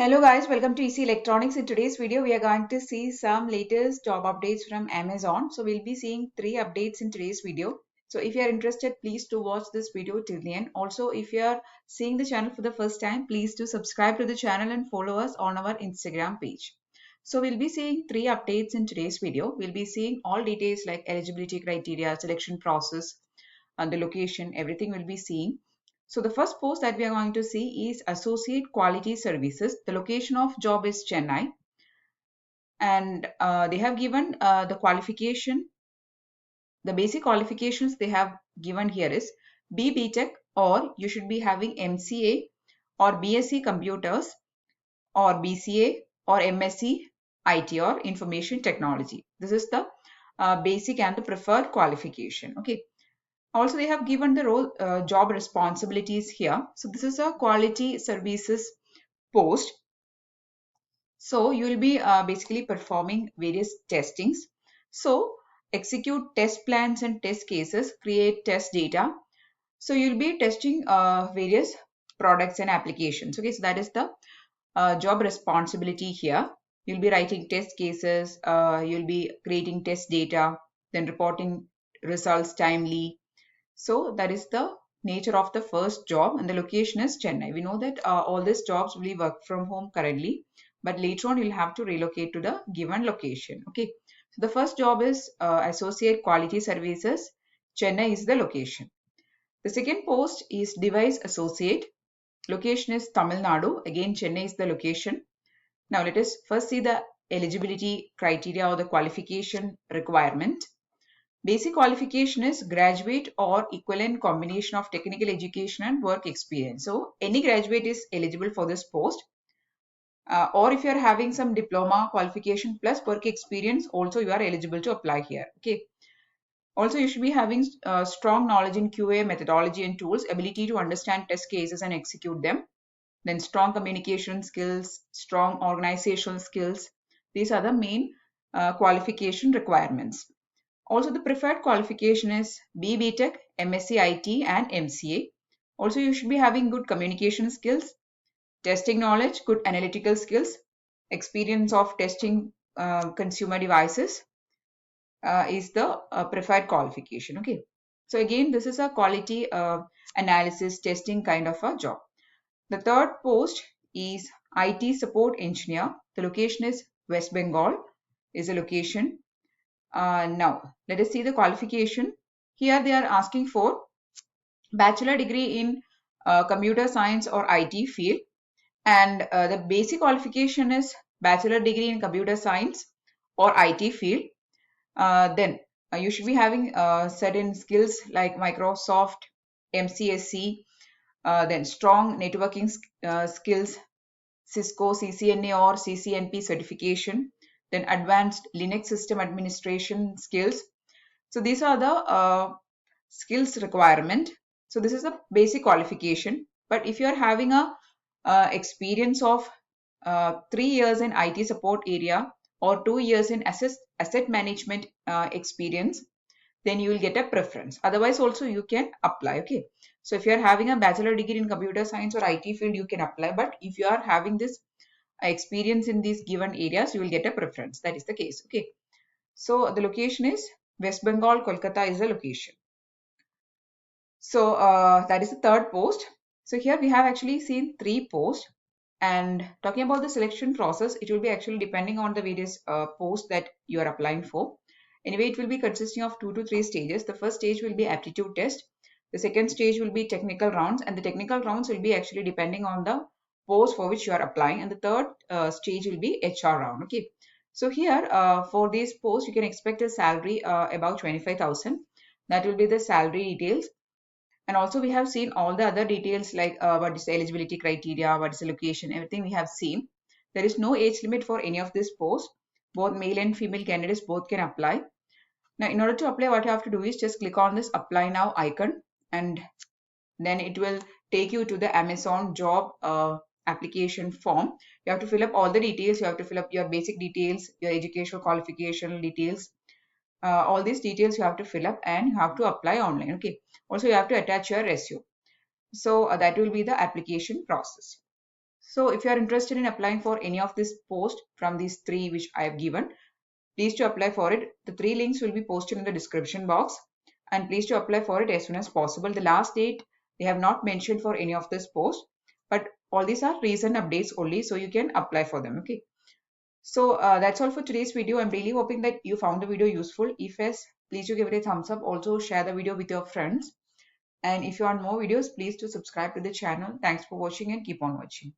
Hello guys, welcome to EC Electronics. In today's video, we are going to see some latest job updates from Amazon. So we'll be seeing 3 updates in today's video. So if you are interested, please do watch this video till the end. Also, if you are seeing the channel for the first time, please do subscribe to the channel and follow us on our Instagram page. So we'll be seeing 3 updates in today's video. We'll be seeing all details like eligibility criteria, selection process, and the location, everything we'll be seeing. So the first post that we are going to see is Associate Quality Services. The location of job is Chennai, and they have given the qualification. The basic qualifications they have given here is BTech, or you should be having MCA or BSc Computers or BCA or MSc IT or Information Technology. This is the basic and the preferred qualification. Okay. Also, they have given the role job responsibilities here. So this is a quality services post. So you will be basically performing various testings. So execute test plans and test cases, create test data. So you'll be testing various products and applications. Okay, so that is the job responsibility here. You'll be writing test cases, you'll be creating test data, then reporting results timely. So that is the nature of the first job, and the location is Chennai. We know that all these jobs will be work from home currently, but later on you'll have to relocate to the given location. Okay. So the first job is Associate Quality Services. Chennai is the location. The second post is Device Associate. Location is Tamil Nadu. Again, Chennai is the location. Now let us first see the eligibility criteria or the qualification requirement. Basic qualification is graduate or equivalent combination of technical education and work experience. So any graduate is eligible for this post. Or if you are having some diploma qualification plus work experience, also you are eligible to apply here. Okay. Also, you should be having strong knowledge in QA methodology and tools, ability to understand test cases and execute them. Then strong communication skills, strong organizational skills. These are the main qualification requirements. Also, the preferred qualification is BTech, MSc IT and MCA. Also, you should be having good communication skills, testing knowledge, good analytical skills, experience of testing consumer devices is the preferred qualification. Okay. So again, this is a quality analysis testing kind of a job. The third post is IT support engineer. The location is West Bengal is a location. Now, let us see the qualification. Here they are asking for bachelor degree in computer science or IT field, and the basic qualification is bachelor degree in computer science or IT field. Then you should be having certain skills like Microsoft, MCSE, then strong networking skills, Cisco CCNA or CCNP certification, then advanced Linux system administration skills. So these are the skills requirement. So this is a basic qualification. But if you are having a experience of 3 years in IT support area or 2 years in asset management experience, then you will get a preference. Otherwise also you can apply. Okay. So if you are having a bachelor degree in computer science or IT field, you can apply. But if you are having this experience in these given areas, you will get a preference. That is the case. Okay. So the location is West Bengal, Kolkata is the location. So that is the third post. So here we have actually seen 3 posts, and talking about the selection process, it will be actually depending on the various posts that you are applying for. Anyway, it will be consisting of 2 to 3 stages. The first stage will be aptitude test. The second stage will be technical rounds, and the technical rounds will be actually depending on the post for which you are applying. And the third stage will be HR round. Okay. So here for these posts, you can expect a salary about 25,000. That will be the salary details. And also we have seen all the other details like what is the eligibility criteria, what is the location, everything we have seen. There is no age limit for any of this post. Both male and female candidates both can apply. Now, in order to apply, what you have to do is just click on this apply now icon, and then it will take you to the Amazon job application form. You have to fill up all the details. You have to fill up your basic details, your educational qualification details. All these details you have to fill up and you have to apply online. Okay. Also, you have to attach your resume. So that will be the application process. So if you are interested in applying for any of this post from these three which I have given, please to apply for it. The three links will be posted in the description box, and please to apply for it as soon as possible. The last date they have not mentioned for any of this post, but all these are recent updates only, so you can apply for them. Okay. So that's all for today's video. I'm really hoping that you found the video useful. If yes, please do give it a thumbs up. Also share the video with your friends. And if you want more videos, please do subscribe to the channel. Thanks for watching and keep on watching.